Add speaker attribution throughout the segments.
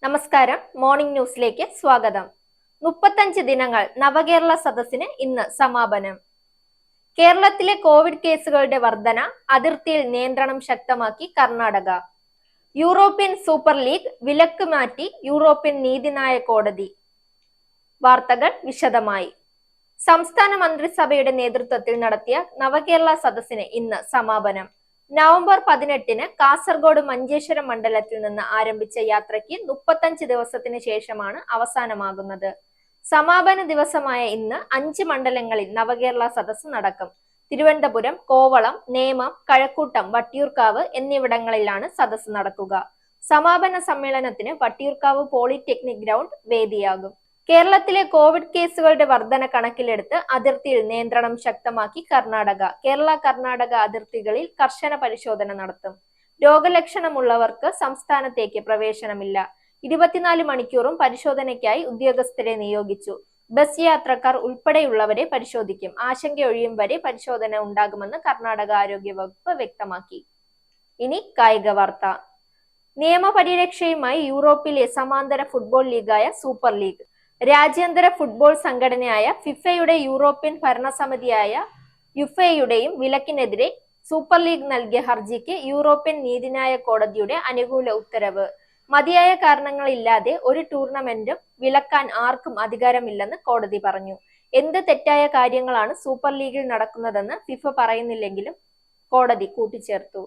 Speaker 1: നമസ്കാരം, മോർണിംഗ് ന്യൂസിലേക്ക് സ്വാഗതം. 35 ദിനങ്ങൾ നവകേരള സദസ്സിന് ഇന്ന് സമാപനം. കേരളത്തിലെ കോവിഡ് കേസുകളുടെ വർധന, അതിർത്തിയിൽ നിയന്ത്രണം ശക്തമാക്കി കർണാടക. യൂറോപ്യൻ സൂപ്പർ ലീഗ് വിലക്ക് മാറ്റി യൂറോപ്യൻ നീതിന്യായ കോടതി. വാർത്തകൾ വിശദമായി. സംസ്ഥാന മന്ത്രിസഭയുടെ നേതൃത്വത്തിൽ നടത്തിയ നവകേരള സദസ്സിന് ഇന്ന് സമാപനം. നവംബർ 18-ന് കാസർഗോഡ് മഞ്ചേശ്വരം മണ്ഡലത്തിൽ നിന്ന് ആരംഭിച്ച യാത്രയ്ക്ക് 35 ദിവസത്തിന് ശേഷമാണ് അവസാനമാകുന്നത്. സമാപന ദിവസമായ ഇന്ന് 5 മണ്ഡലങ്ങളിൽ നവകേരള സദസ്സ് നടക്കും. തിരുവനന്തപുരം, കോവളം, നേമം, കഴക്കൂട്ടം, വട്ടിയൂർക്കാവ് എന്നിവിടങ്ങളിലാണ് സദസ്സ് നടക്കുക. സമാപന സമ്മേളനത്തിന് വട്ടിയൂർക്കാവ് പോളിടെക്നിക് ഗ്രൗണ്ട് വേദിയാകും. കേരളത്തിലെ കോവിഡ് കേസുകളുടെ വർധന കണക്കിലെടുത്ത് അതിർത്തിയിൽ നിയന്ത്രണം ശക്തമാക്കി കർണാടക. കേരള-കർണാടക അതിർത്തികളിൽ കർശന പരിശോധന നടത്തും. രോഗലക്ഷണമുള്ളവർക്ക് സംസ്ഥാനത്തേക്ക് പ്രവേശനമില്ല. 24 മണിക്കൂറും പരിശോധനയ്ക്കായി ഉദ്യോഗസ്ഥരെ നിയോഗിച്ചു. ബസ് യാത്രക്കാർ ഉൾപ്പെടെയുള്ളവരെ പരിശോധിക്കും. ആശങ്കയൊഴിയും വരെ പരിശോധന ഉണ്ടാകുമെന്ന് കർണാടക ആരോഗ്യ വകുപ്പ് വ്യക്തമാക്കി. ഇനി കായിക വാർത്ത. നിയമപരിരക്ഷയുമായി യൂറോപ്പിലെ സമാന്തര ഫുട്ബോൾ ലീഗായ സൂപ്പർ ലീഗ്. രാജ്യാന്തര ഫുട്ബോൾ സംഘടനയായ ഫിഫയുടെ യൂറോപ്യൻ ഭരണസമിതിയായ യുഫെയുടെയും വിലക്കിനെതിരെ സൂപ്പർ ലീഗ് നൽകിയ ഹർജിക്ക് യൂറോപ്യൻ നീതിന്യായ കോടതിയുടെ അനുകൂല ഉത്തരവ്. മതിയായ കാരണങ്ങളില്ലാതെ ഒരു ടൂർണമെന്റും വിലക്കാൻ ആർക്കും അധികാരമില്ലെന്ന് കോടതി പറഞ്ഞു. എന്ത് തെറ്റായ കാര്യങ്ങളാണ് സൂപ്പർ ലീഗിൽ നടക്കുന്നതെന്ന് ഫിഫ പറയുന്നില്ലെങ്കിലും കോടതി കൂട്ടിച്ചേർത്തു.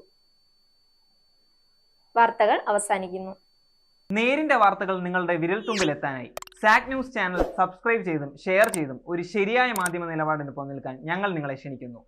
Speaker 1: വാർത്തകൾ അവസാനിക്കുന്നു.
Speaker 2: നേരിന്റെ വാർത്തകൾ നിങ്ങളുടെ വിരൽത്തുമ്പിലെത്താനായി സാക് ന്യൂസ് ചാനൽ സബ്സ്ക്രൈബ് ചെയ്തും ഷെയർ ചെയ്തും ഒരു ശരിയായ മാധ്യമ നിലപാടിന് പോകാൻ ഞങ്ങൾ നിങ്ങളെ ക്ഷണിക്കുന്നു.